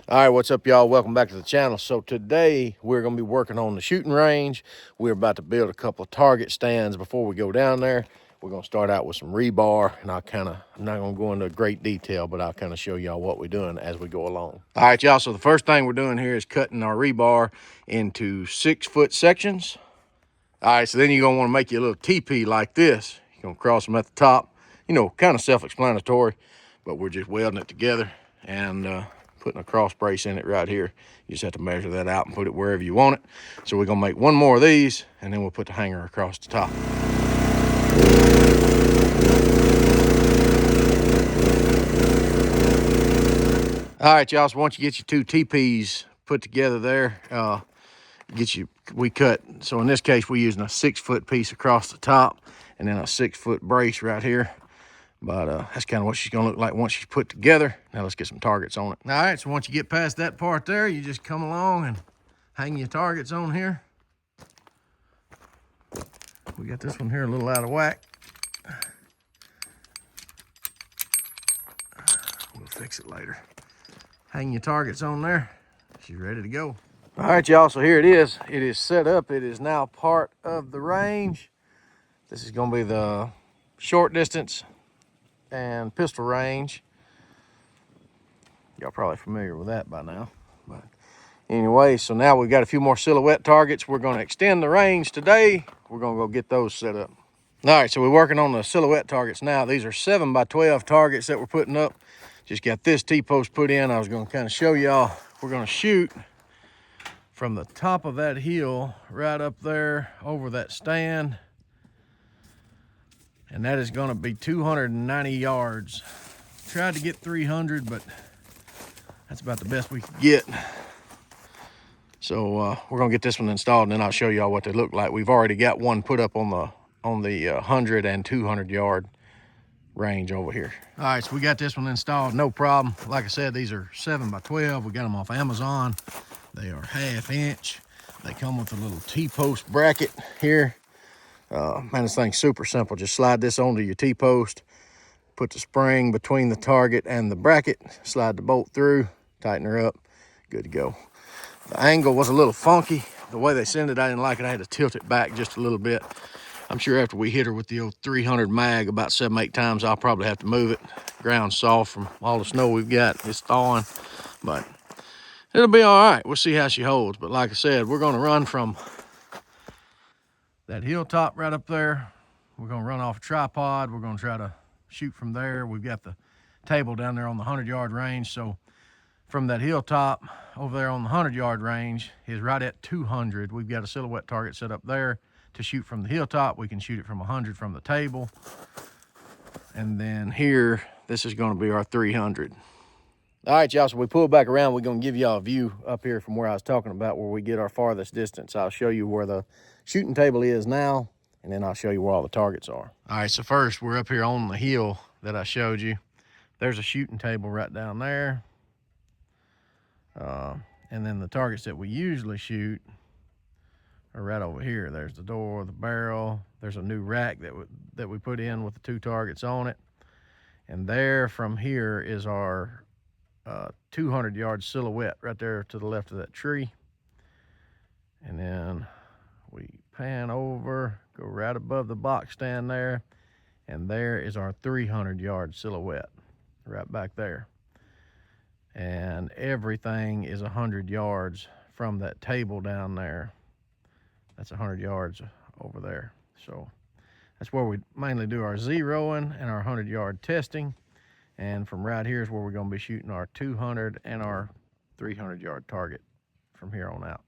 All right, what's up, y'all? Welcome back to the channel. So today we're going to be working on the shooting range. We're about to build a couple of target stands before we go down there. We're going to start out with some rebar, and I'm not going to go into great detail, but I'll kind of show y'all what we're doing as we go along. All right, y'all, so the first thing we're doing here is cutting our rebar into 6-foot sections. All right, so then you're going to want to make you a little teepee like this. You're going to cross them at the top. You know, kind of self-explanatory, but we're just welding it together and putting a cross brace in it right here. You just have to measure that out and put it wherever you want it. So we're gonna make one more of these, and then we'll put the hanger across the top. All right, y'all, so once you get your two teepees put together there, we cut, so in this case, we're using a 6-foot piece across the top and then a 6-foot brace right here. But that's kind of what she's gonna look like once she's put together. Now let's get some targets on it. All right, so once you get past that part there, you just come along and hang your targets on here. We got this one here a little out of whack. We'll fix it later. Hang your targets on there. She's ready to go. All right, y'all, so here it is. It is set up. It is now part of the range. This is gonna be the short distance and pistol range. Y'all probably familiar with that by now. But anyway, so now we've got a few more silhouette targets. We're gonna extend the range today. We're gonna go get those set up. All right, so we're working on the silhouette targets now. These are 7x12 targets that we're putting up. Just got this T-post put in. I was gonna kind of show y'all. We're gonna shoot from the top of that hill right up there over that stand. And that is gonna be 290 yards. Tried to get 300, but that's about the best we could get. So we're gonna get this one installed, and then I'll show y'all what they look like. We've already got one put up on the 100 and 200 yard range over here. All right, so we got this one installed, no problem. Like I said, these are 7x12. We got them off Amazon. They are 1/2 inch. They come with a little T-post bracket here. Man, this thing's super simple. Just slide this onto your T-post, put the spring between the target and the bracket, slide the bolt through, tighten her up, good to go. The angle was a little funky. The way they sent it, I didn't like it. I had to tilt it back just a little bit. I'm sure after we hit her with the old 300 mag about 7-8 times, I'll probably have to move it. Ground's soft from all the snow we've got. It's thawing, but it'll be all right. We'll see how she holds. But like I said, we're gonna run from that hilltop right up there. We're gonna run off a tripod. We're gonna try to shoot from there. We've got the table down there on the 100-yard range. So from that hilltop over there on the 100-yard range is right at 200. We've got a silhouette target set up there to shoot from the hilltop. We can shoot it from 100 from the table. And then here, this is gonna be our 300. All right, y'all, so we pull back around. We're gonna give y'all a view up here from where I was talking about, where we get our farthest distance. I'll show you where the shooting table is now, and then I'll show you where all the targets are. All right, so first we're up here on the hill that I showed you. There's a shooting table right down there. And then the targets that we usually shoot are right over here. There's the door, the barrel. There's a new rack that we put in with the 2 targets on it. And there from here is our 200-yard silhouette right there to the left of that tree. And then we pan over, go right above the box stand there, and there is our 300-yard silhouette right back there. And everything is 100 yards from that table down there. That's 100 yards over there. So that's where we mainly do our zeroing and our 100-yard testing. And from right here is where we're gonna be shooting our 200 and our 300-yard target from here on out.